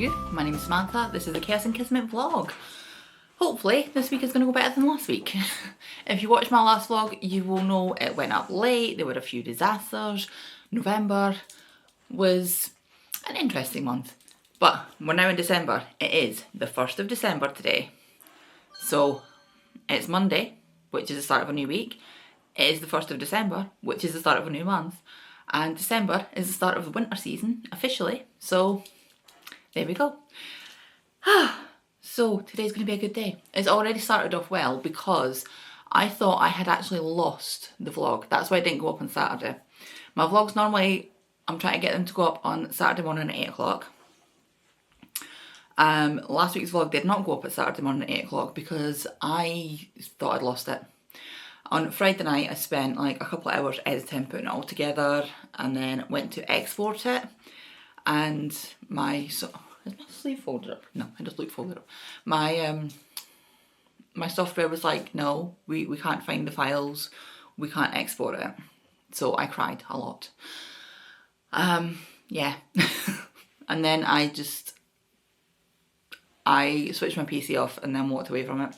you. My name is Samantha. This is the Khaos Kismet vlog. Hopefully this week is going to go better than last week. If you watched my last vlog, you will know it went up late. There were a few disasters. November was an interesting month. But we're now in December. It is the 1st of December today. So it's Monday, which is the start of a new week. It is the 1st of December, which is the start of a new month. And December is the start of the winter season, officially. So there we go. So today's going to be a good day. It's already started off well because I thought I had actually lost the vlog. That's why I didn't go up on Saturday. My vlogs normally, I'm trying to get them to go up on Saturday morning at 8 o'clock. Last week's vlog did not go up at Saturday morning at 8 o'clock because I thought I'd lost it. On Friday night I spent like a couple of hours editing, putting it all together, and then went to export it. And is my sleeve folded up? No, I just look folded up. My software was like, no, we can't find the files, we can't export it. So I cried a lot. Yeah. And then I switched my PC off and then walked away from it.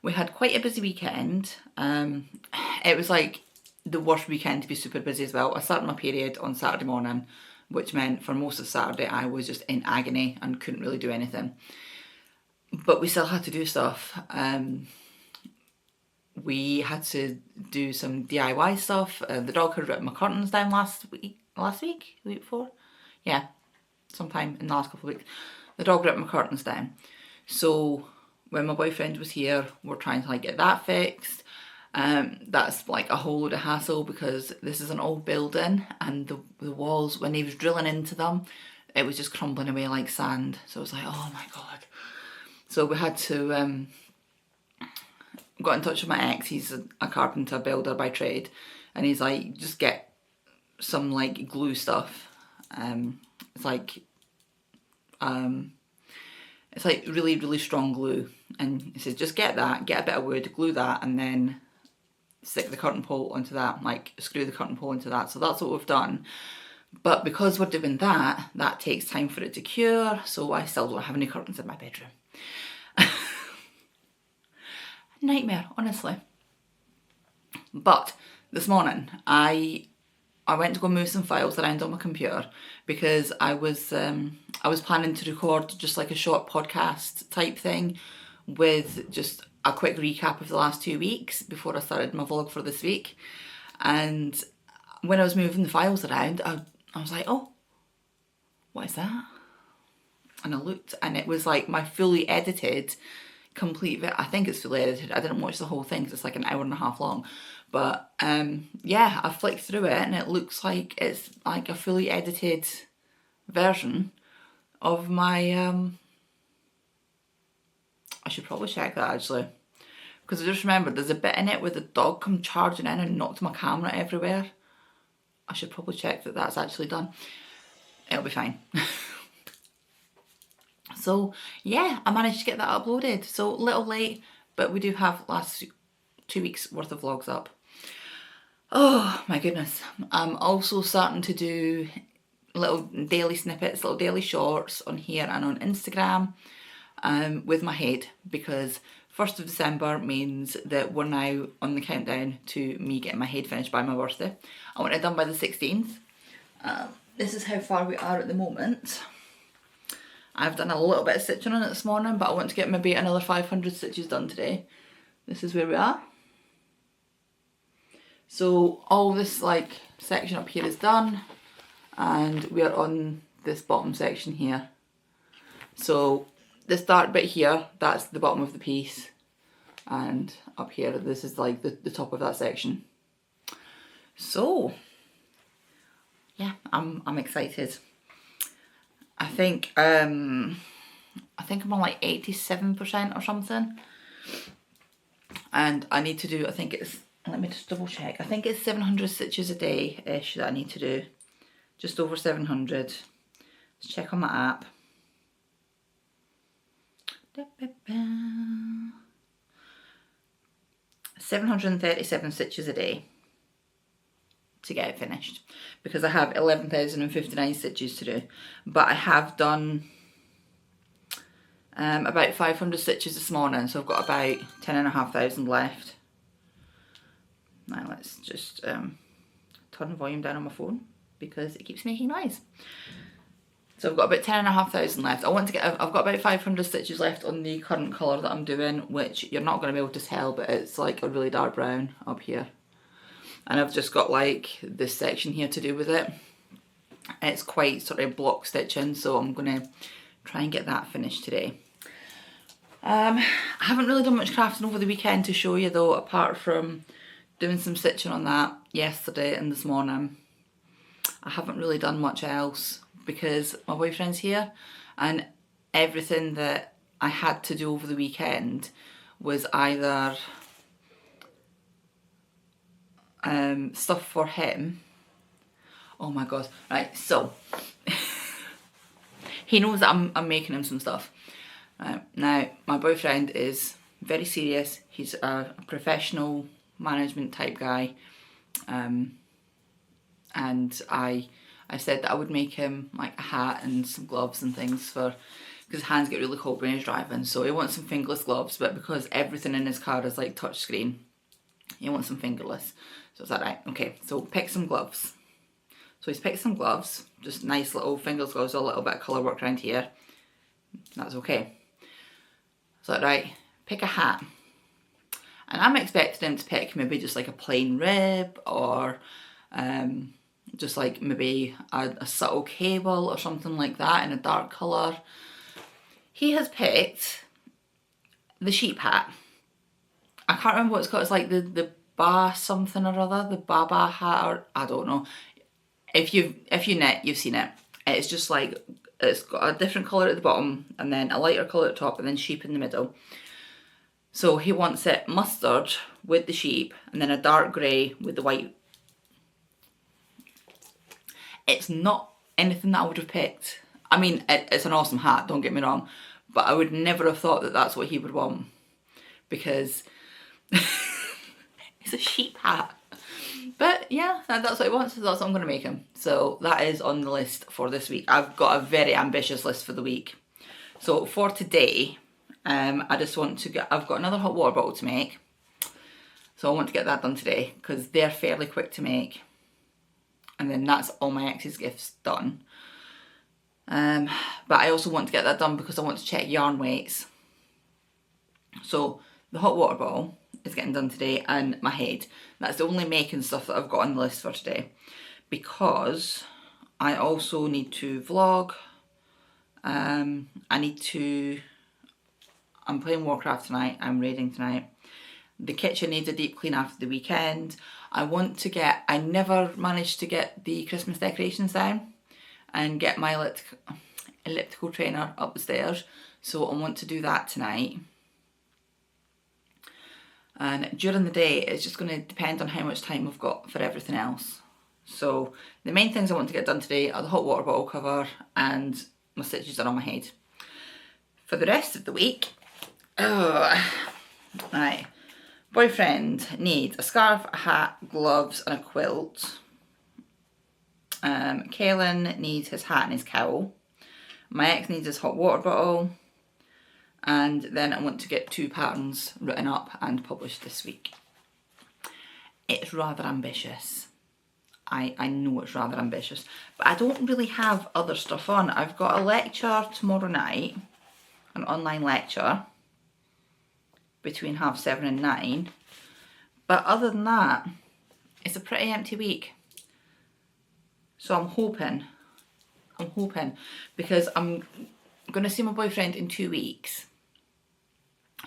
We had quite a busy weekend. It was like the worst weekend to be super busy as well. I started my period on Saturday morning, which meant for most of Saturday I was just in agony and couldn't really do anything. But we still had to do stuff. We had to do some DIY stuff. The dog had ripped my curtains down last week, the week before? Yeah, sometime in the last couple of weeks. The dog ripped my curtains down. So when my boyfriend was here, we're trying to like get that fixed. That's like a whole load of hassle because this is an old building and the walls, when he was drilling into them, it was just crumbling away like sand. So it was like, oh my God. So we had to, got in touch with my ex. He's a carpenter builder by trade. And he's like, just get some like glue stuff. It's like really, really strong glue. And he says, just get that, get a bit of wood, glue that, and then stick the curtain pole onto that, like screw the curtain pole into that. So that's what we've done. But because we're doing that, that takes time for it to cure. So I still don't have any curtains in my bedroom. Nightmare, honestly. But this morning, I went to go move some files around on my computer because I was planning to record just like a short podcast type thing with just a quick recap of the last 2 weeks before I started my vlog for this week. And when I was moving the files around, I was like, oh, what is that? And I looked and it was like my fully edited, I think it's fully edited. I didn't watch the whole thing because it's like an hour and a half long. But yeah, I flicked through it and it looks like it's like a fully edited version of my, I should probably check that actually. Because I just remembered there's a bit in it where the dog come charging in and knocked my camera everywhere. I should probably check that that's actually done. It'll be fine. So yeah, I managed to get that uploaded. So a little late, but we do have last 2 weeks worth of vlogs up. Oh my goodness. I'm also starting to do little daily snippets, little daily shorts on here and on Instagram with my head, because 1st of December means that we're now on the countdown to me getting my head finished by my birthday. I want it done by the 16th. This is how far we are at the moment. I've done a little bit of stitching on it this morning, but I want to get maybe another 500 stitches done today. This is where we are. So all this like section up here is done, and we are on this bottom section here. So the start bit here, that's the bottom of the piece, and up here this is like the top of that section. So yeah, I'm excited. I think I'm on like 87% or something, and I need to do, I think it's, let me just double check, I think it's 700 stitches a day ish that I need to do, just over 700. Let's check on my app. 737 stitches a day to get it finished, because I have 11,059 stitches to do. But I have done about 500 stitches this morning, so I've got about 10,500 left. Now let's just turn the volume down on my phone because it keeps making noise. So I've got about 10,500 left. I've got about 500 stitches left on the current colour that I'm doing, which you're not going to be able to tell, but it's like a really dark brown up here. And I've just got like this section here to do with it. It's quite sort of block stitching, so I'm going to try and get that finished today. I haven't really done much crafting over the weekend to show you though, apart from doing some stitching on that yesterday and this morning. I haven't really done much else because my boyfriend's here, and everything that I had to do over the weekend was either stuff for him. Oh my god, right, so he knows that I'm making him some stuff. Now, my boyfriend is very serious. He's a professional management type guy, and I said that I would make him like a hat and some gloves and things because his hands get really cold when he's driving, so he wants some fingerless gloves, but because everything in his car is like touch screen, he wants some fingerless. So it's like, right, okay, so pick some gloves. So he's picked some gloves, just nice little fingerless gloves, a little bit of colour work around here. That's okay. So right, pick a hat. And I'm expecting him to pick maybe just like a plain rib, or just like maybe a subtle cable or something like that in a dark colour. He has picked the sheep hat. I can't remember what it's called. It's like the ba something or other, the baba hat, or I don't know. If you knit, you've seen it. It's just like, it's got a different colour at the bottom and then a lighter colour at the top and then sheep in the middle. So he wants it mustard with the sheep and then a dark grey with the white. It's not anything that I would have picked. I mean, it's an awesome hat, don't get me wrong, but I would never have thought that that's what he would want, because it's a sheep hat. But yeah, that's what he wants, so that's what I'm going to make him. So that is on the list for this week. I've got a very ambitious list for the week. So for today, I just want to I've got another hot water bottle to make. So I want to get that done today because they're fairly quick to make. And then that's all my ex's gifts done. But I also want to get that done because I want to check yarn weights. So the hot water bottle is getting done today, and my head. That's the only making stuff that I've got on the list for today, because I also need to vlog. I'm playing Warcraft tonight, I'm raiding tonight. The kitchen needs a deep clean after the weekend. I never managed to get the Christmas decorations down and get my elliptical trainer up the stairs, so I want to do that tonight. And during the day, it's just going to depend on how much time I've got for everything else. So the main things I want to get done today are the hot water bottle cover and my stitches are on my head. For the rest of the week, right, boyfriend needs a scarf, a hat, gloves and a quilt. Kaelin needs his hat and his cowl. My ex needs his hot water bottle. And then I want to get 2 patterns written up and published this week. It's rather ambitious. I know it's rather ambitious, but I don't really have other stuff on. I've got a lecture tomorrow night, an online lecture, between 7:30 and 9. But other than that, it's a pretty empty week. So I'm hoping, because I'm going to see my boyfriend in 2 weeks.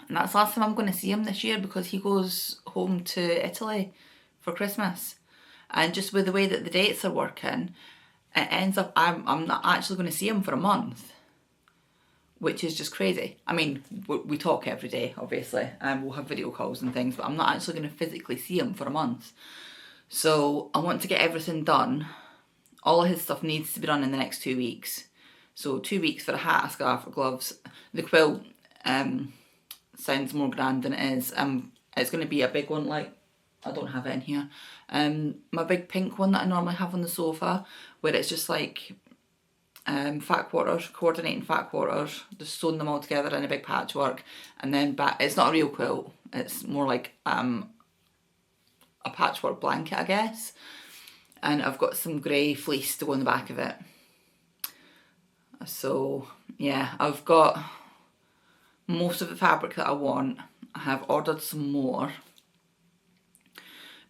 And that's the last time I'm going to see him this year, because he goes home to Italy for Christmas. And just with the way that the dates are working, it ends up I'm not actually going to see him for a month, which is just crazy. I mean, we talk every day, obviously, and we'll have video calls and things, but I'm not actually going to physically see him for a month. So I want to get everything done. All of his stuff needs to be done in the next 2 weeks. So 2 weeks for a hat, a scarf, gloves. The quilt sounds more grand than it is. It's going to be a big one, like, I don't have it in here. My big pink one that I normally have on the sofa, where it's just like fat quarters, coordinating fat quarters, just sewing them all together in a big patchwork, and then back. It's not a real quilt, it's more like a patchwork blanket, I guess. And I've got some grey fleece to go on the back of it. So yeah, I've got most of the fabric that I want. I have ordered some more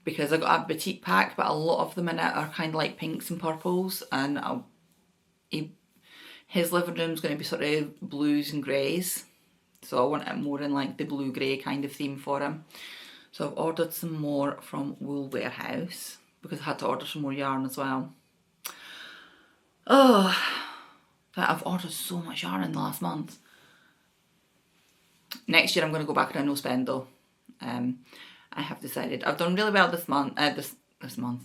because I got a boutique pack, but a lot of them in it are kind of like pinks and purples, and his living room's going to be sort of blues and greys, so I want it more in like the blue grey kind of theme for him. So I've ordered some more from Wool Warehouse because I had to order some more yarn as well. Oh, I've ordered so much yarn in the last month. Next year I'm going to go back on a no spend though. I have decided. I've done really well this month,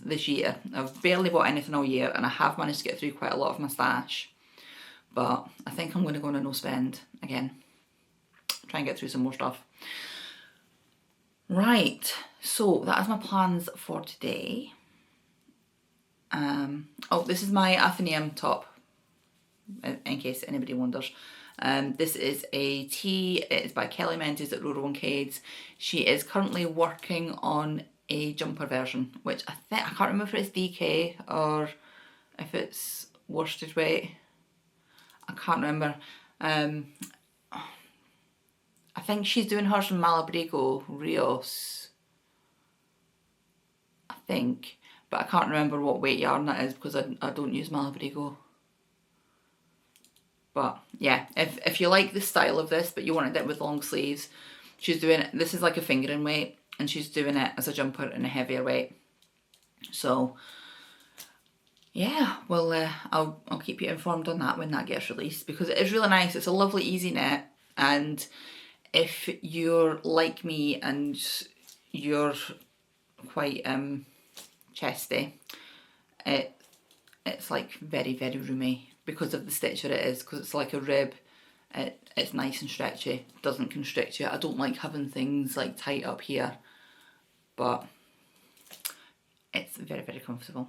this year. I've barely bought anything all year, and I have managed to get through quite a lot of my stash. But I think I'm going to go on a no spend again. Try and get through some more stuff. Right, so that is my plans for today. Oh, this is my Athenaeum top, in case anybody wonders. This is a tee. It is by Kelly Mendes at Roro and Cades. She is currently working on a jumper version, which I can't remember if it's DK or if it's worsted weight. I can't remember. I think she's doing hers from Malabrigo Rios, I think, but I can't remember what weight yarn that is because I don't use Malabrigo. But yeah, if you like the style of this but you wanted it with long sleeves, she's doing it. This is like a fingering weight, and she's doing it as a jumper in a heavier weight. So yeah, well, I'll keep you informed on that when that gets released, because it is really nice. It's a lovely easy knit, and if you're like me and you're quite chesty, it's like very, very roomy because of the stitch that it is, because it's like a rib. It's nice and stretchy, doesn't constrict you. I don't like having things like tight up here, but it's very, very comfortable.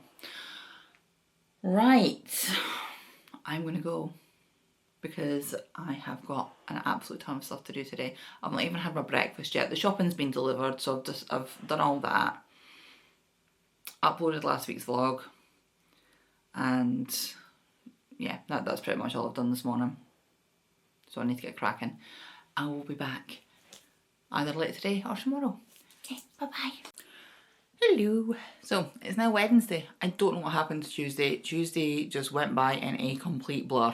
Right, I'm gonna go because I have got an absolute ton of stuff to do today. I've not even had my breakfast yet. The shopping's been delivered, so I've done all that. Uploaded last week's vlog, and yeah, that's pretty much all I've done this morning. So I need to get cracking. I will be back either later today or tomorrow. Okay, bye bye. Hello. So it's now Wednesday. I don't know what happened to Tuesday. Tuesday just went by in a complete blur.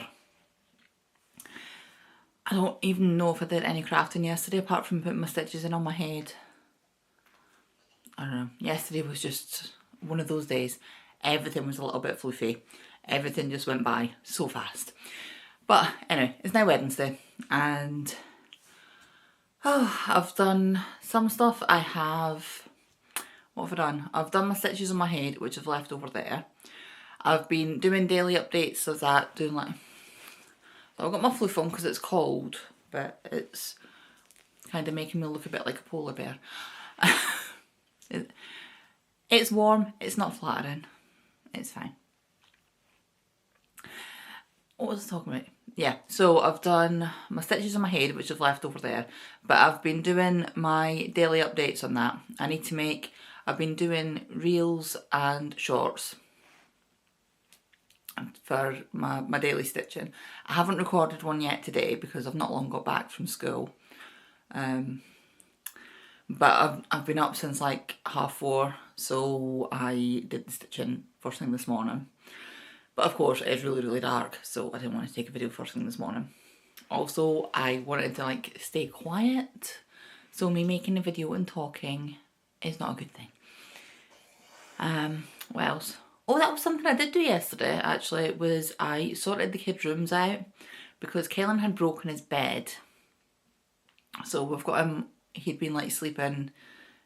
I don't even know if I did any crafting yesterday apart from putting my stitches in on my head. I don't know. Yesterday was just one of those days. Everything was a little bit floofy. Everything just went by so fast. But anyway, it's now Wednesday, and I've done some stuff. What have I done? I've done my stitches on my head, which I've left over there. I've been doing daily updates of that, doing like, I've got my floof on because it's cold, but it's kind of making me look a bit like a polar bear. It's warm, it's not flattering, it's fine. What was I talking about? Yeah, so I've done my stitches on my head, which I've left over there, but I've been doing my daily updates on that. I've been doing reels and shorts for my daily stitching. I haven't recorded one yet today because I've not long got back from school. But I've been up since like 4:30, so I did the stitching first thing this morning. But of course it's really, really dark, so I didn't want to take a video first thing this morning. Also, I wanted to like stay quiet, so me making a video and talking is not a good thing. What else? Oh, that was something I did do yesterday actually, was I sorted the kids' rooms out because Kellen had broken his bed. So we've got him, he'd been like sleeping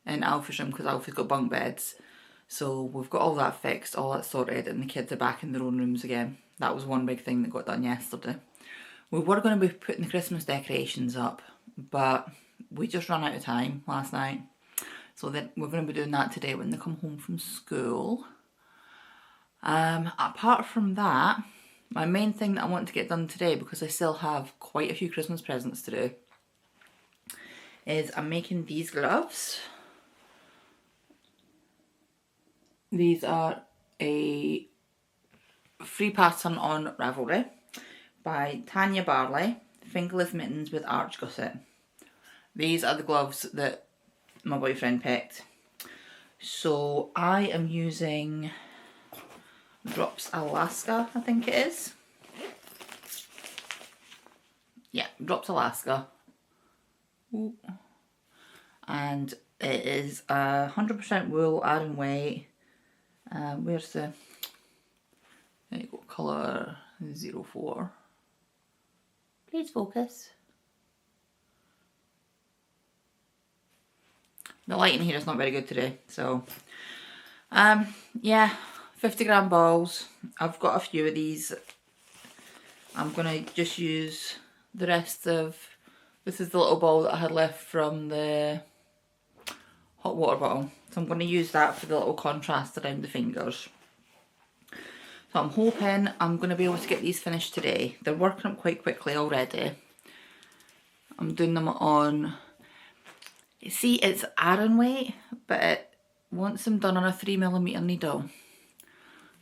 in Alfie's room because Alfie's got bunk beds. So we've got all that fixed, all that sorted, and the kids are back in their own rooms again. That was one big thing that got done yesterday. We were going to be putting the Christmas decorations up, but we just ran out of time last night. So then we're going to be doing that today when they come home from school. Apart from that, my main thing that I want to get done today, because I still have quite a few Christmas presents to do, is I'm making these gloves. These are a free pattern on Ravelry by Tanya Barley, fingerless mittens with arch gusset. These are the gloves that my boyfriend picked. So I am using Drops Alaska, I think it is. Yeah, Drops Alaska. Ooh. And it is 100% wool, Aran weight. Where's the, there you go, colour 04. Please focus. The lighting here is not very good today, so yeah, 50g balls. I've got a few of these. I'm gonna just use the rest of, this is the little ball that I had left from the hot water bottle, so I'm going to use that for the little contrast around the fingers. So I'm hoping I'm going to be able to get these finished today. They're working up quite quickly already. I'm doing them on, you see, it's Aran weight, but it wants them done on a 3mm needle.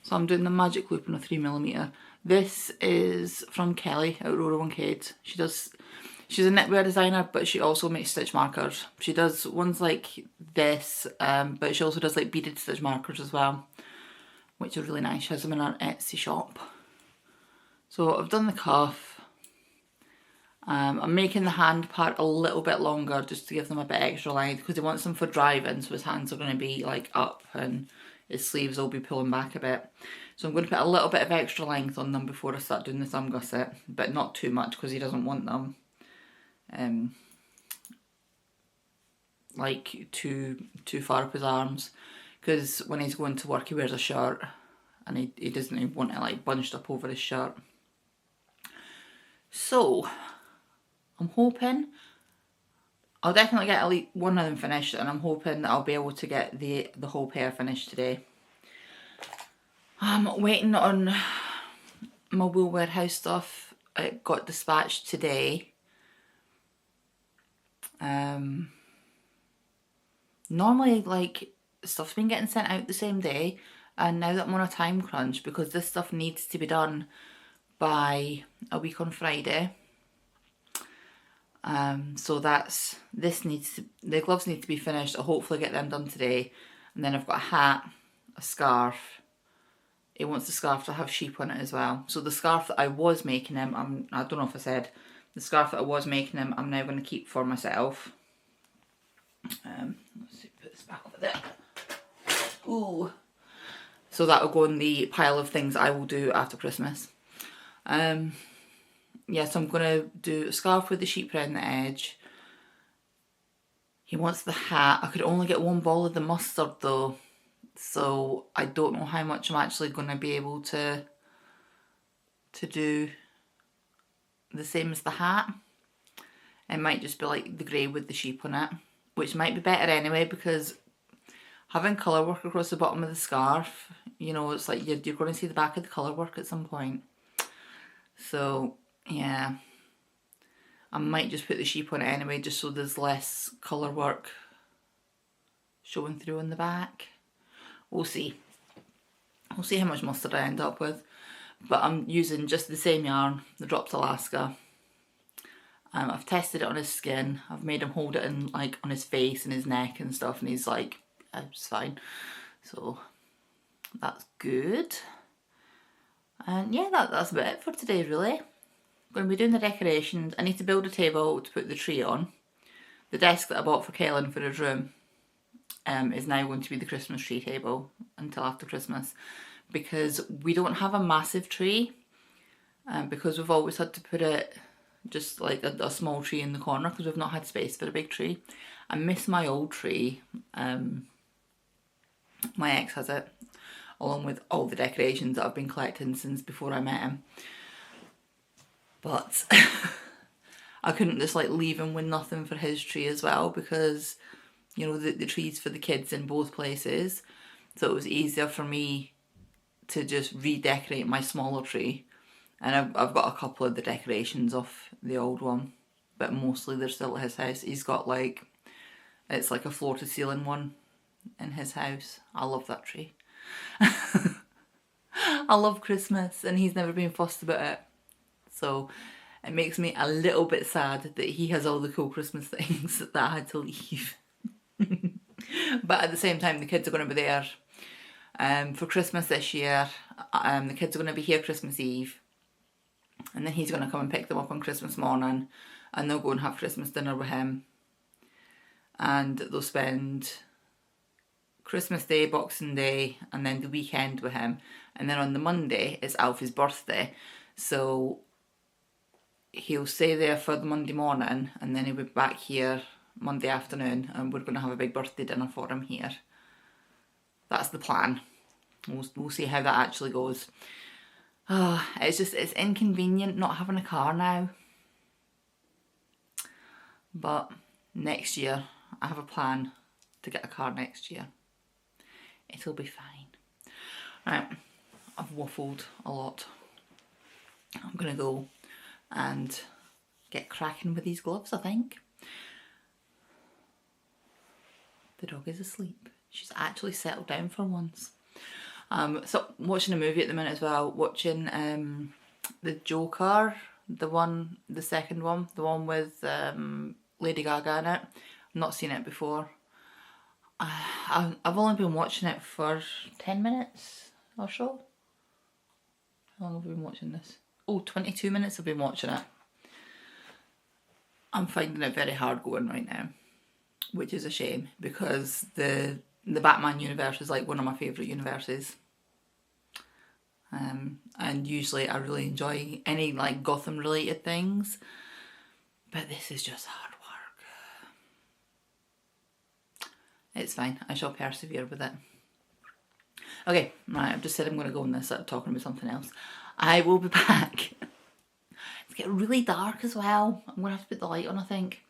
So I'm doing the magic loop on a 3mm. This is from Kelly at Aurora One Kate. She's a knitwear designer, but she also makes stitch markers. She does ones like this, but she also does like beaded stitch markers as well, which are really nice. She has them in her Etsy shop. So I've done the cuff. I'm making the hand part a little bit longer just to give them a bit extra length, because he wants them for driving, so his hands are going to be like up and his sleeves will be pulling back a bit. So I'm going to put a little bit of extra length on them before I start doing the thumb gusset, but not too much because he doesn't want them like too far up his arms, because when he's going to work he wears a shirt and he doesn't even want it like bunched up over his shirt. So I'm hoping I'll definitely get at least one of them finished, and I'm hoping that I'll be able to get the whole pair finished today. I'm waiting on my wool warehouse stuff. It got dispatched today. Normally like stuff's been getting sent out the same day, and now that I'm on a time crunch because this stuff needs to be done by a week on Friday, so the gloves need to be finished. I'll hopefully get them done today, and then I've got a hat, a scarf. He wants the scarf to have sheep on it as well. So the scarf that I was making him, I don't know if I said, the scarf that I was making him, I'm now going to keep for myself. Let's see, put this back over there. Ooh. So that'll go in the pile of things I will do after Christmas. Yeah, so I'm going to do a scarf with the sheep around the edge. He wants the hat. I could only get one ball of the mustard though, so I don't know how much I'm actually going to be able to do the same as the hat. It might just be like the grey with the sheep on it, which might be better anyway, because having colour work across the bottom of the scarf, you know, it's like you're going to see the back of the colour work at some point. So yeah, I might just put the sheep on it anyway, just so there's less colour work showing through on the back. We'll see. We'll see how much mustard I end up with. But I'm using just the same yarn, the Drops Alaska. I've tested it on his skin. I've made him hold it in like on his face and his neck and stuff, and he's like, it's fine. So that's good. And yeah, that's about it for today really. I'm going to be doing the decorations. I need to build a table to put the tree on. The desk that I bought for Kellen for his room is now going to be the Christmas tree table until after Christmas, because we don't have a massive tree, because we've always had to put it just like a small tree in the corner because we've not had space for a big tree. I miss my old tree. My ex has it, along with all the decorations that I've been collecting since before I met him. But I couldn't just like leave him with nothing for his tree as well, because you know the tree's for the kids in both places, so it was easier for me to just redecorate my smaller tree And I've got a couple of the decorations off the old one, but mostly they're still at his house. He's got like, it's like a floor to ceiling one in his house. I love that tree. I love Christmas and he's never been fussed about it. So it makes me a little bit sad that he has all the cool Christmas things that I had to leave. But at the same time, the kids are going to be there for Christmas this year. The kids are going to be here Christmas Eve. And then he's going to come and pick them up on Christmas morning. And they'll go and have Christmas dinner with him. And they'll spend Christmas Day, Boxing Day, and then the weekend with him. And then on the Monday, it's Alfie's birthday. So he'll stay there for the Monday morning, and then he'll be back here Monday afternoon, and we're going to have a big birthday dinner for him here. That's the plan. We'll see how that actually goes. Oh, it's inconvenient not having a car now. But next year, I have a plan to get a car next year. It'll be fine. Right, I've waffled a lot. I'm going to go and get cracking with these gloves, I think. The dog is asleep. She's actually settled down for once. So watching a movie at the minute as well. Watching the Joker, the second one, the one with Lady Gaga in it. I've not seen it before. I've only been watching it for 10 minutes or so. How long have we been watching this? Oh, 22 minutes I've been watching it. I'm finding it very hard going right now, which is a shame because the Batman universe is like one of my favourite universes. And usually I really enjoy any like Gotham related things, but this is just hard work. It's fine, I shall persevere with it. Okay, right, I've just said I'm going to go on this, talking about something else. I will be back. It's getting really dark as well. I'm going to have to put the light on, I think.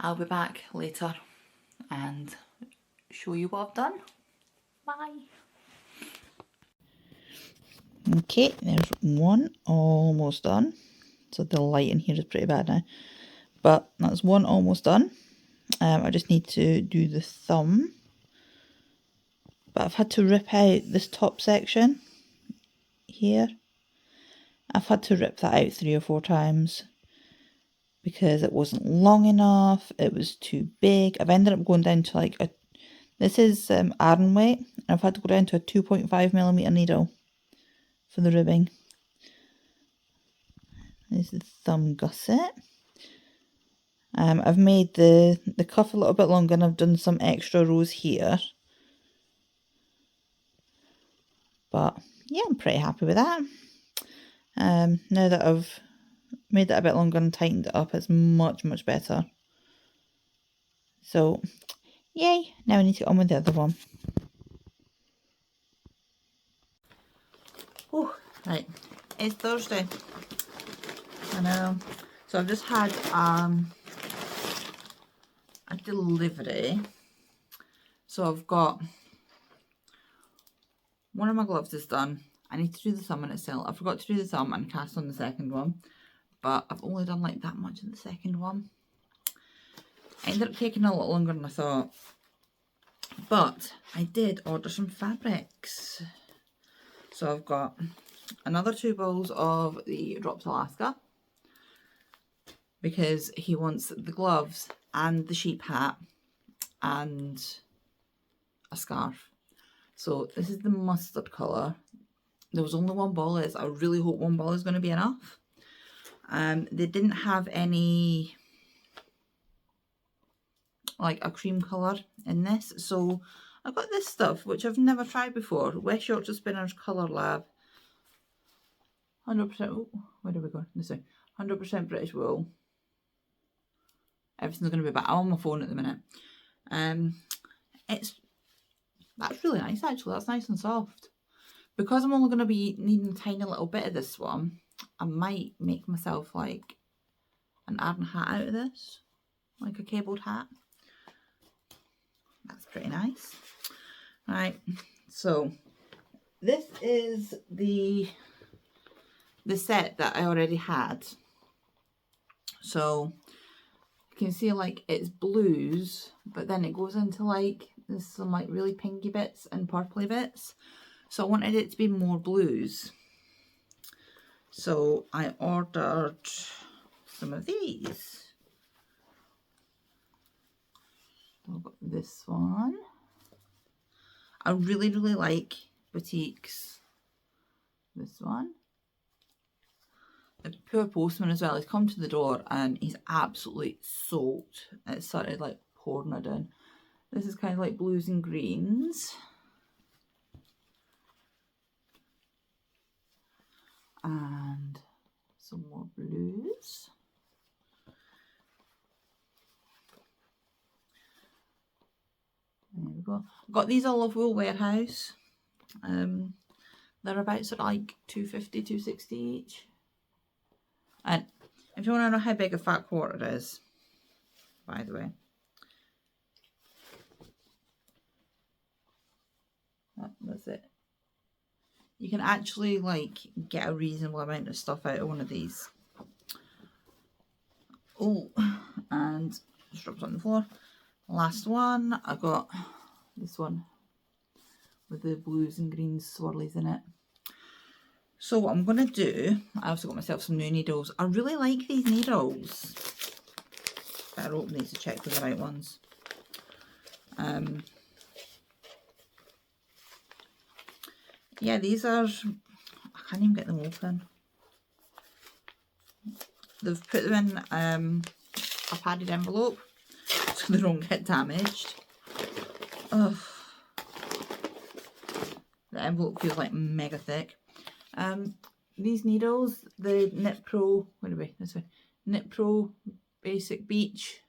I'll be back later and show you what I've done. Bye. Okay, there's one almost done. So the light in here is pretty bad now. But that's one almost done. I just need to do the thumb. But I've had to rip out this top section here. I've had to rip that out 3 or 4 times because it wasn't long enough, it was too big. I've ended up going down to like a, this is iron weight, and I've had to go down to a 2.5mm needle for the ribbing. There's the thumb gusset. I've made the cuff a little bit longer and I've done some extra rows here. But yeah, I'm pretty happy with that. Now that I've made that a bit longer and tightened it up, it's much, much better. So, yay! Now I need to get on with the other one. Oh, right. It's Thursday. I know. So I've just had a delivery. So I've got one of my gloves is done. I need to do the thumb in itself. I forgot to do the thumb and cast on the second one, but I've only done like that much in the second one. It ended up taking a lot longer than I thought, but I did order some fabrics. So I've got another 2 balls of the Dropped Alaska because he wants the gloves and the sheep hat and a scarf. So this is the mustard colour. There was only 1 ball. I really hope 1 ball is going to be enough. They didn't have any like a cream colour in this, so I got this stuff which I've never tried before. West Yorkshire Spinners Colour Lab, 100%. Oh, where do we go? This way. 100% British wool. Everything's going to be back. I'm on my phone at the minute. That's really nice actually. That's nice and soft. Because I'm only going to be needing a tiny little bit of this one, I might make myself like an Arden hat out of this, like a cabled hat. That's pretty nice. Right, so this is the the set that I already had. So you can see like it's blues, but then it goes into like there's some like really pinky bits and purpley bits. So I wanted it to be more blues. So I ordered some of these. So I've got this one. I really like Boutique's. This one. The poor postman as well. He's come to the door and he's absolutely soaked. It started like pouring it in. This is kind of like blues and greens. And some more blues. There we go. Got these all off Wool Warehouse. They're about sort of like £2.50, £2.60 each. And if you want to know how big a fat quarter is, by the way, that's it. You can actually like get a reasonable amount of stuff out of one of these. Oh, and just dropped it on the floor. Last one, I got this one with the blues and greens swirlies in it. So what I'm going to do, I also got myself some new needles. I really like these needles. Better open these to check for the right ones. Yeah, these are, I can't even get them open. They've put them in a padded envelope so they don't get damaged. Ugh. The envelope feels like mega thick. These needles, the Knit Pro, where are we? This way. Knit Pro Basic Beach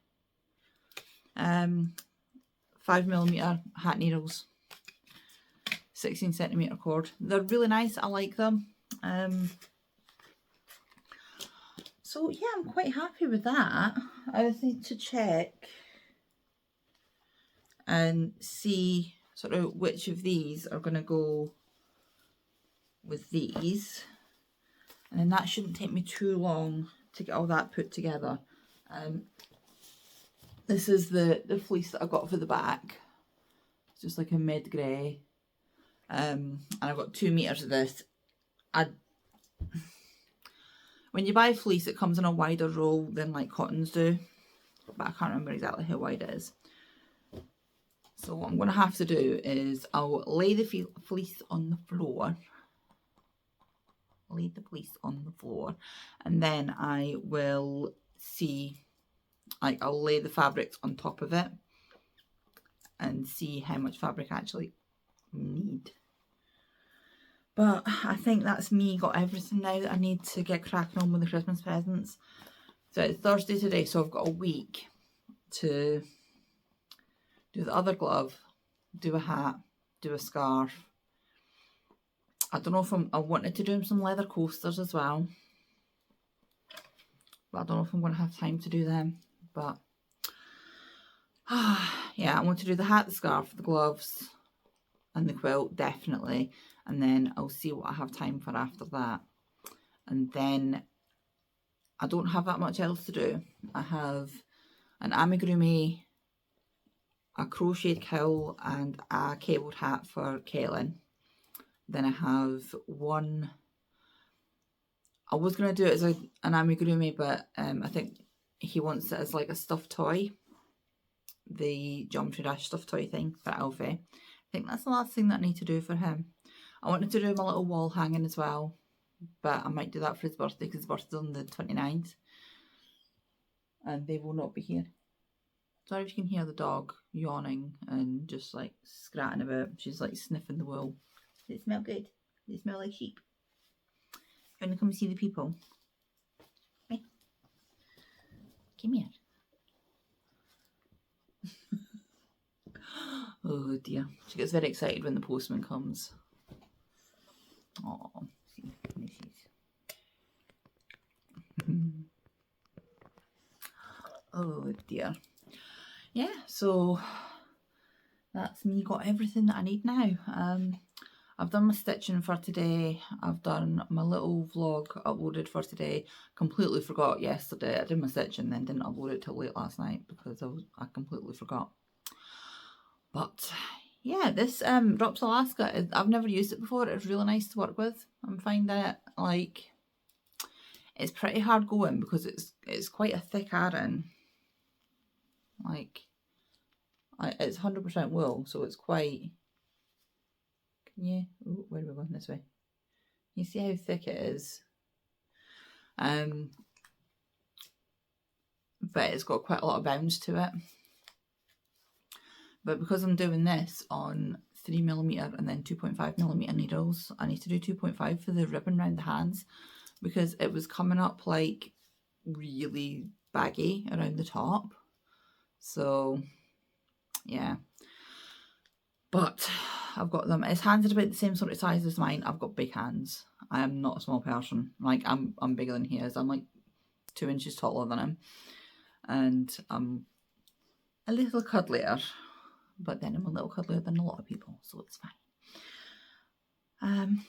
5mm hat needles, 16cm cord. They're really nice. I like them. So yeah, I'm quite happy with that. I just need to check and see sort of which of these are going to go with these, and then that shouldn't take me too long to get all that put together. This is the fleece that I got for the back. It's just like a mid grey, and I've got 2 meters of this. When you buy fleece, it comes in a wider roll than like cottons do, but I can't remember exactly how wide it is. So what I'm going to have to do is I'll lay the fleece on the floor. Lay the fleece on the floor, and then I will see, like I'll lay the fabrics on top of it and see how much fabric I actually need. But I think that's me got everything now that I need to get cracking on with the Christmas presents. So it's Thursday today, so I've got a week to do the other glove, do a hat, do a scarf. I don't know if I wanted to do some leather coasters as well, but I don't know if I'm going to have time to do them. But yeah, I want to do the hat, the scarf, the gloves and the quilt definitely, and then I'll see what I have time for after that. And then I don't have that much else to do. I have an amigurumi, a crocheted cowl and a cabled hat for Kaylin. Then I have one, I was going to do it as an amigurumi, but I think he wants it as like a stuffed toy. The Geometry Dash stuffed toy thing for Alfie. I think that's the last thing that I need to do for him. I wanted to do him a little wall hanging as well, but I might do that for his birthday because his birthday's on the 29th. And they will not be here. Sorry if you can hear the dog yawning and just like scratching about. She's like sniffing the wool. Does it smell good? Does it smell like sheep? You want to come see the people? Hey. Come here. Oh dear. She gets very excited when the postman comes. Oh, see, there she is. Oh dear. Yeah, so that's me got everything that I need now. I've done my stitching for today. I've done my little vlog uploaded for today. Completely forgot yesterday. I did my stitching, then didn't upload it till late last night because I completely forgot. But yeah, this Drops Alaska, I've never used it before. It's really nice to work with. I'm finding it like it's pretty hard going because it's quite a thick iron. Like it's 100% wool, so it's quite. Can you? Ooh, where are we going? This way. You see how thick it is. But it's got quite a lot of bounce to it. But because I'm doing this on 3mm and then 2.5mm needles, I need to do 2.5 for the ribbon around the hands because it was coming up like really baggy around the top. So yeah, but I've got them. His hands are about the same sort of size as mine. I've got big hands. I am not a small person. Like I'm bigger than he is. I'm like 2 inches taller than him, and I'm a little cuddlier. But then I'm a little cuddlier than a lot of people, so it's fine.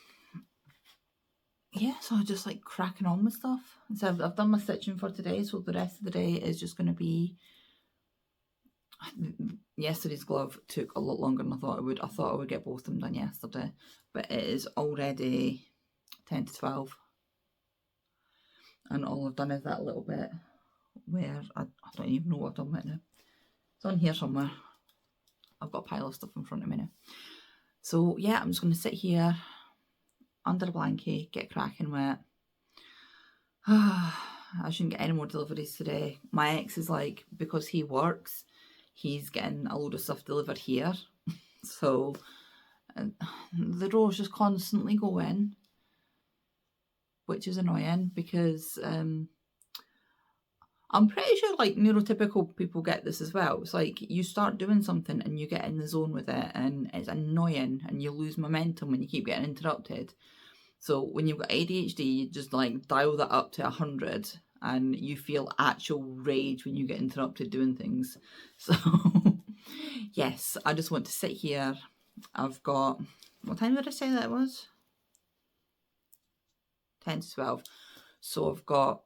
Yeah, so I'm just like cracking on with stuff. So I've done my stitching for today, so the rest of the day is just going to be. Yesterday's glove took a lot longer than I thought it would. I thought I would get both of them done yesterday, but it is already 10 to 12. And all I've done is that little bit where I don't even know what I've done right now. It's on here somewhere. I've got a pile of stuff in front of me now. So yeah, I'm just going to sit here under a blanket, get cracking with it. I shouldn't get any more deliveries today. My ex is like, because he works, he's getting a load of stuff delivered here. So the door's just constantly going, which is annoying because I'm pretty sure like neurotypical people get this as well. It's like you start doing something and you get in the zone with it and it's annoying and you lose momentum when you keep getting interrupted. So when you've got ADHD, you just like dial that up to 100 and you feel actual rage when you get interrupted doing things. So yes, I just want to sit here. I've got, what time did I say that it was? 10 to 12. So I've got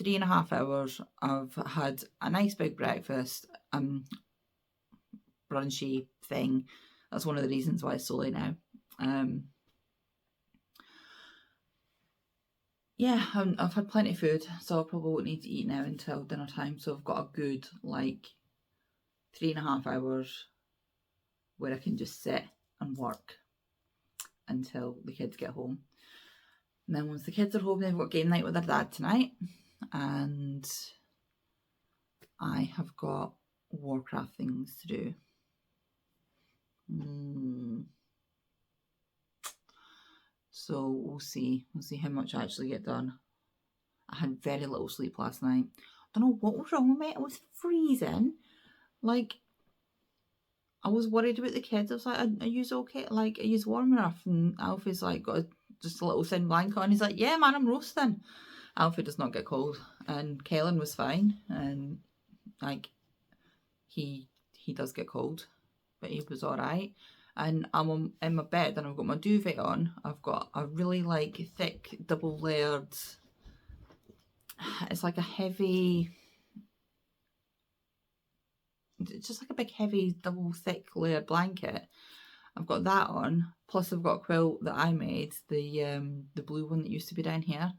3.5 hours. I've had a nice big breakfast, brunchy thing. That's one of the reasons why it's so late now. Yeah, I've had plenty of food, so I probably won't need to eat now until dinner time. So I've got a good like 3.5 hours where I can just sit and work until the kids get home. And then once the kids are home, they've got game night with their dad tonight. And I have got Warcraft things to do. So we'll see. We'll see how much I actually get done. I had very little sleep last night. I don't know what was wrong with me. I was freezing. Like, I was worried about the kids. I was like, are you okay? Like, are you warm enough? And Alfie's like, got just a little thin blanket on. He's like, yeah, man, I'm roasting. Alfie does not get cold. And Kellen was fine. And, like, he does get cold. But he was all right. And I'm in my bed and I've got my duvet on. I've got a really, like, thick, double-layered... It's like a heavy... It's just like a big, heavy, double, thick layered blanket. I've got that on. Plus I've got a quilt that I made, the blue one that used to be down here.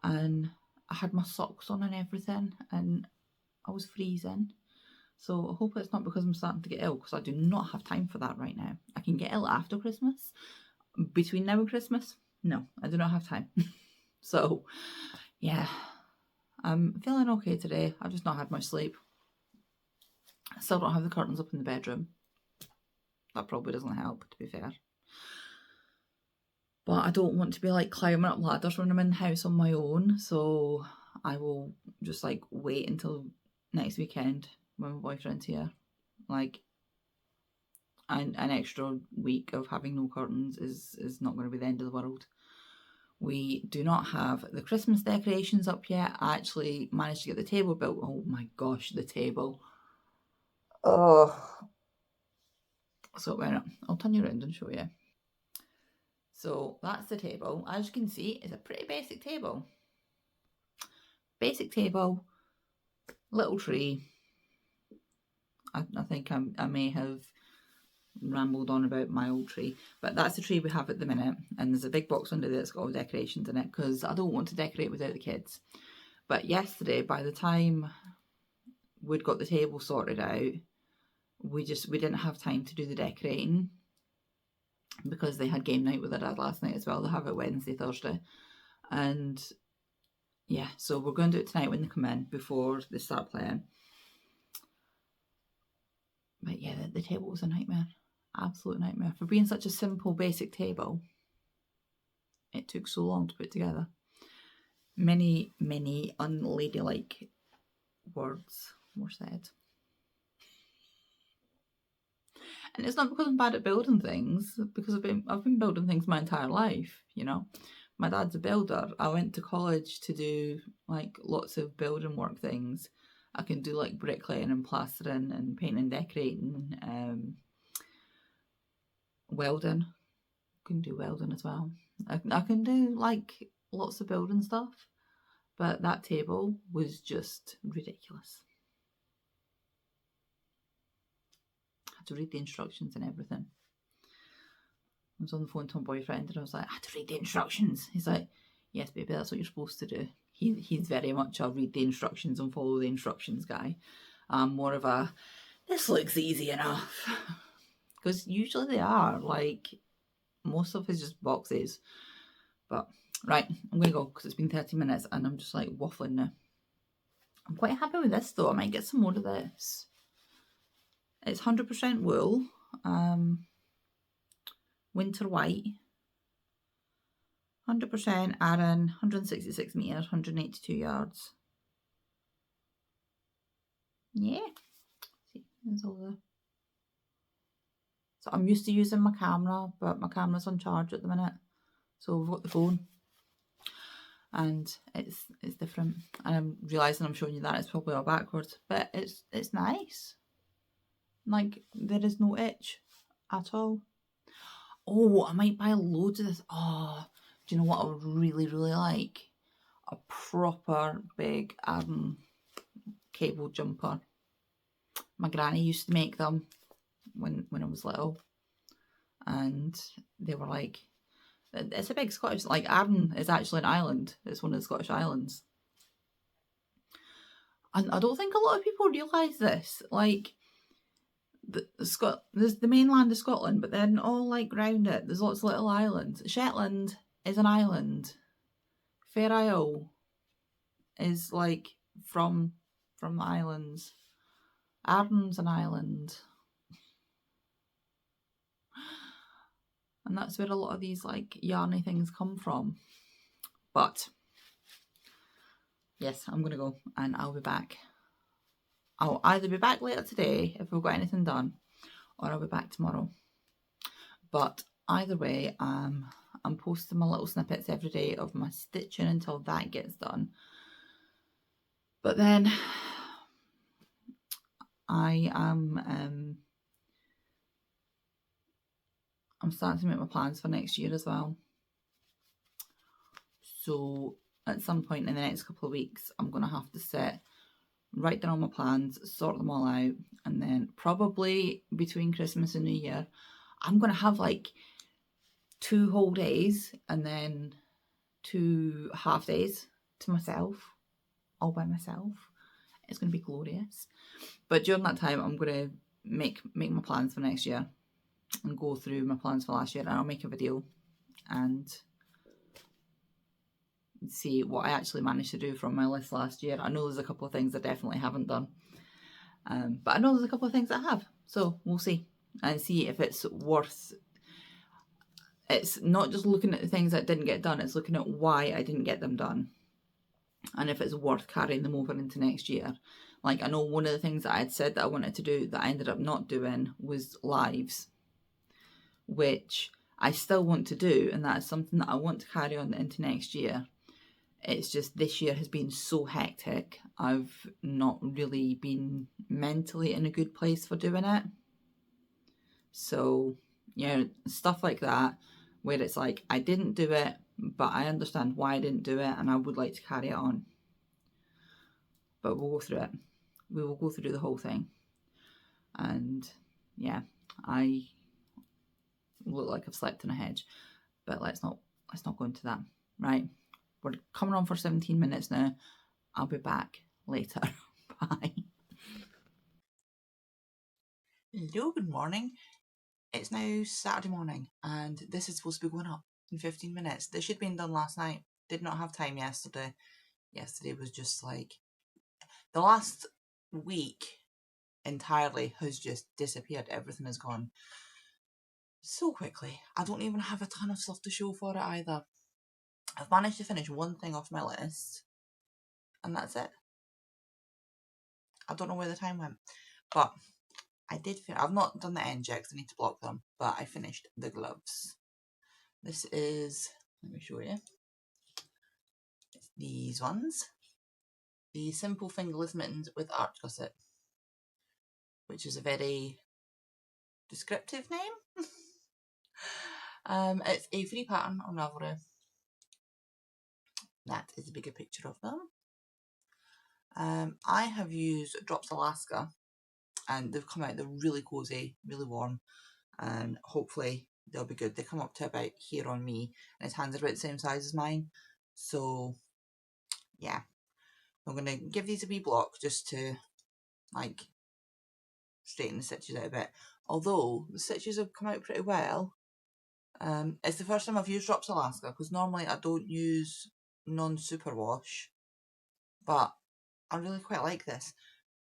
And I had my socks on and everything. And I was freezing. So I hope it's not because I'm starting to get ill, because I do not have time for that right now. I can get ill after Christmas. Between now and Christmas, no, I do not have time. So, yeah, I'm feeling okay today. I've just not had much sleep. I still don't have the curtains up in the bedroom. That probably doesn't help, to be fair. But I don't want to be like climbing up ladders when I'm in the house on my own. So I will just like wait until next weekend when my boyfriend's here. Like, an extra week of having no curtains is not going to be the end of the world. We do not have the Christmas decorations up yet. I actually managed to get the table built. Oh my gosh, the table. Oh. So I'll turn you around and show you. So that's the table. As you can see, it's a pretty basic table. Basic table, little tree. I think I may have rambled on about my old tree, but that's the tree we have at the minute, and there's a big box under there that's got all decorations in it because I don't want to decorate without the kids. But yesterday, by the time we'd got the table sorted out, we didn't have time to do the decorating because they had game night with their dad last night as well. They have it Wednesday, Thursday, and yeah, so we're going to do it tonight when they come in before they start playing. But yeah, the table was a nightmare. Absolute nightmare. For being such a simple, basic table, it took so long to put together. Many, many unladylike words were said. And it's not because I'm bad at building things, because I've been building things my entire life, you know. My dad's a builder. I went to college to do like lots of building work things. I can do like bricklaying and plastering and painting and decorating, welding. I can do welding as well. I can do like lots of building stuff, but that table was just ridiculous. I had to read the instructions and everything. I was on the phone to my boyfriend and I was like, I had to read the instructions. He's like, yes, baby, that's what you're supposed to do. He's very much a read the instructions and follow the instructions guy. I'm more of a, this looks easy enough. Because usually they are, like, most of it's just boxes. But, right, I'm going to go because it's been 30 minutes and I'm just like waffling now. I'm quite happy with this though. I might get some more of this. It's 100% wool. Winter white. 100% Aran, 166 metres, 182 yards. Yeah. See, there's all the... So I'm used to using my camera, but my camera's on charge at the minute. So we've got the phone. And it's different. And I'm realising I'm showing you that it's probably all backwards. But it's nice. Like, there is no itch at all. Oh, I might buy loads of this. Oh, do you know what I would really, really like? A proper big cable jumper. My granny used to make them when I was little. And they were like, it's a big Scottish, like Arran is actually an island. It's one of the Scottish islands. And I don't think a lot of people realise this. Like, there's the mainland of Scotland, but then all like round it, there's lots of little islands. Shetland is an island. Fair Isle is like from the islands. Arden's an island. And that's where a lot of these like yarny things come from. But yes, I'm gonna go and I'll be back. I'll either be back later today if we've got anything done, or I'll be back tomorrow. But either way, I'm posting my little snippets every day of my stitching until that gets done. But then I am I'm starting to make my plans for next year as well. So at some point in the next couple of weeks, I'm going to have to sit, write down all my plans, sort them all out, and then probably between Christmas and New Year, I'm going to have like 2 whole days and then 2 half days to myself, all by myself. It's going to be glorious. But during that time, I'm going to make my plans for next year and go through my plans for last year, and I'll make a video and see what I actually managed to do from my list last year. I know there's a couple of things I definitely haven't done, but I know there's a couple of things I have, so we'll see and see if it's worth. It's not just looking at the things that didn't get done, it's looking at why I didn't get them done and if it's worth carrying them over into next year. Like, I know one of the things that I had said that I wanted to do that I ended up not doing was lives, which I still want to do, and that is something that I want to carry on into next year. It's just this year has been so hectic. I've not really been mentally in a good place for doing it. So, yeah, stuff like that. where it's like, I didn't do it, but I understand why I didn't do it and I would like to carry it on. But we'll go through it. We will go through the whole thing. And yeah, I look like I've slept in a hedge, but let's not go into that. Right, we're coming on for 17 minutes now. I'll be back later. Bye. Hello, good morning. It's now Saturday morning and this is supposed to be going up in 15 minutes. This should have been done last night. Did not have time yesterday. Yesterday was just like, the last week entirely has just disappeared. Everything has gone so quickly. I don't even have a ton of stuff to show for it either. I've managed to finish one thing off my list and that's it. I don't know where the time went, but I did finish. I've not done the end yet because I need to block them, but I finished the gloves. This is, let me show you, it's these ones, the simple fingerless mittens with arch gusset, which is a very descriptive name. It's a free pattern on Ravelry. That is a bigger picture of them. I have used Drops Alaska and they've come out, they're really cosy, really warm, and hopefully they'll be good. They come up to about here on me and his hands are about the same size as mine. So yeah, I'm going to give these a wee block just to like straighten the stitches out a bit. Although the stitches have come out pretty well. It's the first time I've used Drops Alaska because normally I don't use non-superwash, but I really quite like this.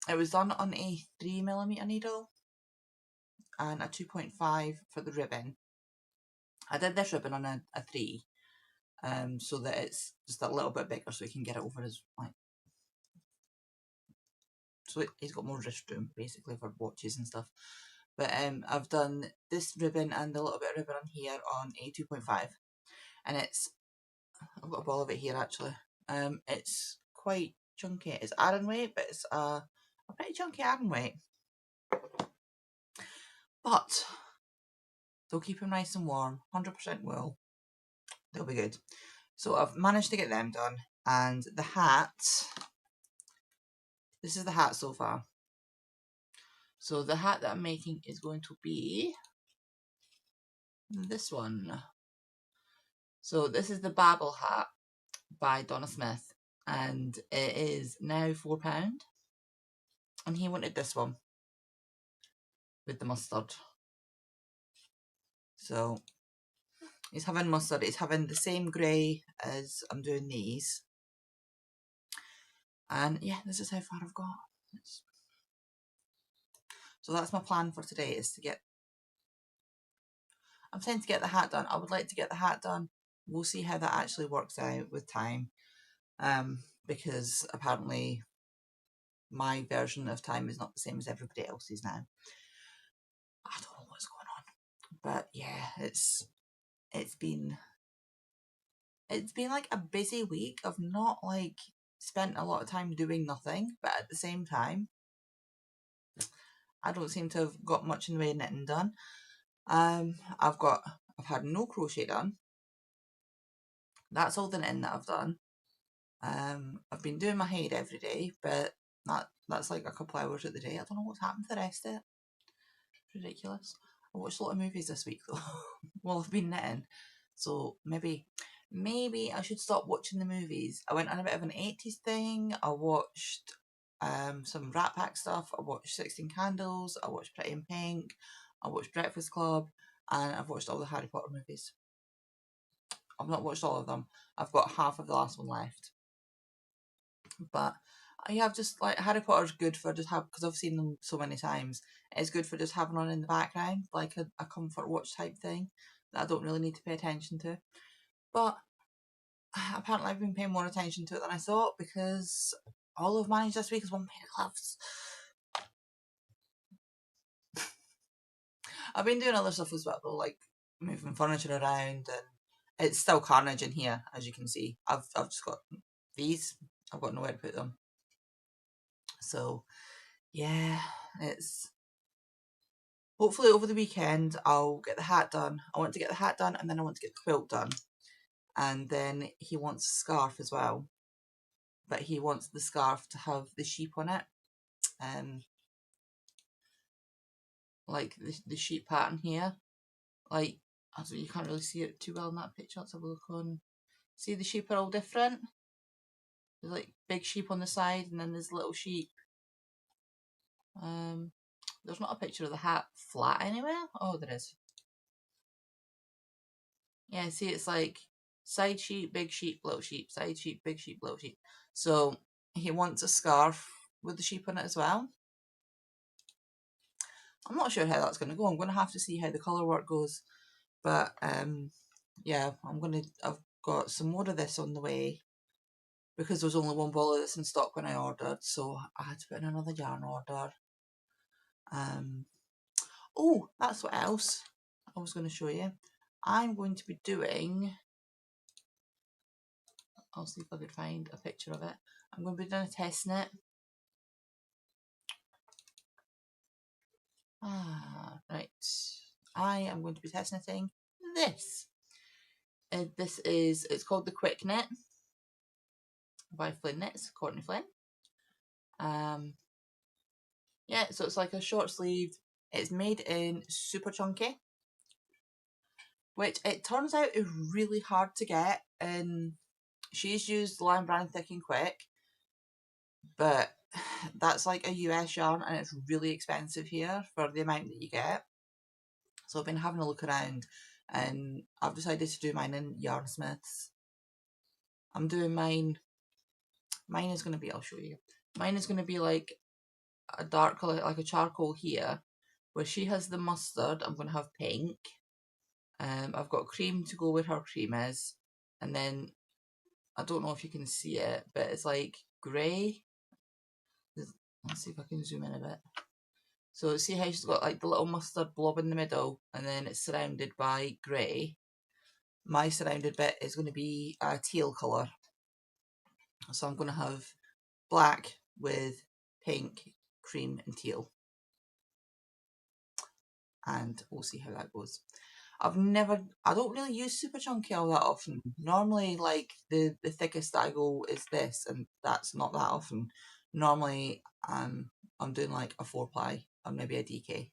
It was done on a 3mm needle and a 2.5 for the ribbon. I did this ribbon on a 3, so that it's just a little bit bigger so we can get it over his, like, so he's got more wrist room basically for watches and stuff. But I've done this ribbon and a little bit of ribbon on here on a 2.5, and it's, I've got a ball of it here actually. It's quite chunky. It's Aran weight, but it's a pretty chunky Aran weight. But they'll keep them nice and warm, 100% wool. They'll be good. So I've managed to get them done, and the hat. This is the hat so far. So the hat that I'm making is going to be this one. So this is the Babel hat by Donna Smith, and it is now £4. And he wanted this one with the mustard. So he's having mustard. He's having the same grey as I'm doing these. And yeah, this is how far I've got. So that's my plan for today, is to get, I'm trying to get the hat done. I would like to get the hat done. We'll see how that actually works out with time. Because apparently my version of time is not the same as everybody else's now. I don't know what's going on. But yeah, it's been like a busy week. I've not like spent a lot of time doing nothing, but at the same time I don't seem to have got much in the way of knitting done. I've had no crochet done. That's all the knitting that I've done. I've been doing my hair every day, but that's like a couple hours of the day. I don't know what's happened to the rest of it. It's ridiculous. I watched a lot of movies this week though. Well, I've been knitting, so maybe I should stop watching the movies. I went on a bit of an 80s thing. I watched some Rat Pack stuff. I watched 16 Candles. I watched Pretty in Pink. I watched Breakfast Club, and I've watched all the Harry Potter movies. I've not watched all of them. I've got half of the last one left. But yeah, I've just like, Harry Potter's good for just have, because I've seen them so many times. It's good for just having on in the background, like a comfort watch type thing that I don't really need to pay attention to. But apparently I've been paying more attention to it than I thought, because all I've managed this week is one pair of gloves. I've been doing other stuff as well though, like moving furniture around, and it's still carnage in here, as you can see. I've just got these. I've got nowhere to put them. So yeah, it's hopefully over the weekend I'll get the hat done. I want to get the hat done and then I want to get the quilt done. And then he wants a scarf as well. But he wants the scarf to have the sheep on it. Like the sheep pattern here. Like, also you can't really see it too well in that picture. Let's have a look on. See, the sheep are all different. There's like big sheep on the side and then there's little sheep. There's not a picture of the hat flat anywhere. Oh, there is. Yeah, see, it's like side sheep, little sheep, side sheep, big sheep, little sheep. So he wants a scarf with the sheep on it as well. I'm not sure how that's going to go. I'm going to have to see how the colour work goes. But yeah, I've got some more of this on the way because there was only one ball of this in stock when I ordered, so I had to put in another yarn order. Oh, that's what else I was going to show you. I'm going to be doing, I'll see if I could find a picture of it. I'm going to be doing a test knit. Right. I am going to be test knitting this. It's called the Quick Knit by Flynn Knits, Courtney Flynn. Yeah, so it's like a short sleeved. It's made in Super Chunky, which it turns out is really hard to get. And she's used Lion Brand Thick and Quick, but that's like a US yarn and it's really expensive here for the amount that you get. So I've been having a look around and I've decided to do mine in Yarnsmiths. I'm doing mine is going to be, I'll show you. Mine is going to be like a dark colour, like a charcoal here. Where she has the mustard, I'm going to have pink. I've got cream to go where her cream is. And then, I don't know if you can see it, but it's like grey. Let's see if I can zoom in a bit. So see how she's got like the little mustard blob in the middle and then it's surrounded by grey. My surrounded bit is going to be a teal colour. So I'm going to have black with pink, cream and teal. And we'll see how that goes. I don't really use Super Chunky all that often. Normally, like, the thickest that I go is this, and that's not that often. Normally, I'm doing like a 4-ply or maybe a DK.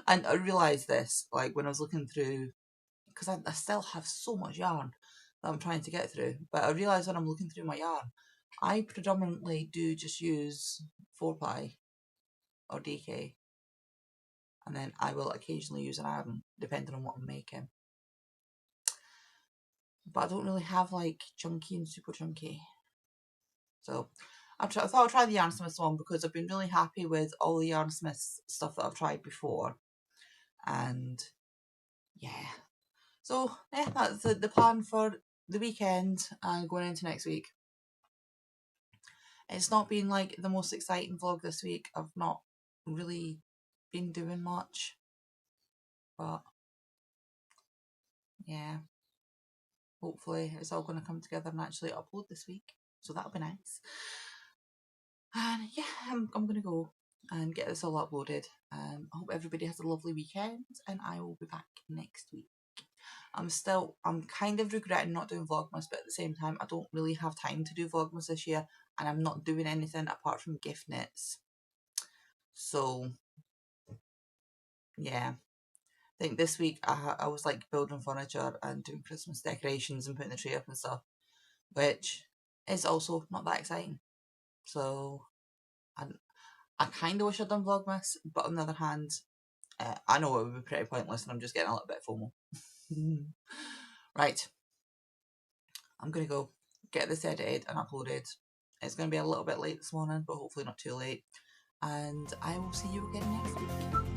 And I realised this, like, when I was looking through, because I still have so much yarn that I'm trying to get through, but I realised when I'm looking through my yarn, I predominantly do just use 4-ply or DK. And then I will occasionally use an iron, depending on what I'm making. But I don't really have like chunky and super chunky. So I thought I'd try the Yarnsmiths one because I've been really happy with all the Yarnsmiths stuff that I've tried before. And yeah. So yeah, that's the plan for the weekend and going into next week. It's not been like the most exciting vlog this week. I've not really been doing much. But yeah. Hopefully it's all going to come together and actually upload this week. So that'll be nice. And yeah, I'm going to go and get this all uploaded. I hope everybody has a lovely weekend and I will be back next week. I'm kind of regretting not doing Vlogmas, but at the same time, I don't really have time to do Vlogmas this year and I'm not doing anything apart from gift knits. So yeah, I think this week I was like building furniture and doing Christmas decorations and putting the tree up and stuff, which is also not that exciting. So I kind of wish I'd done Vlogmas, but on the other hand, I know it would be pretty pointless and I'm just getting a little bit FOMO. Right, I'm going to go get this edited and uploaded. It's going to be a little bit late this morning, but hopefully not too late. And I will see you again next week.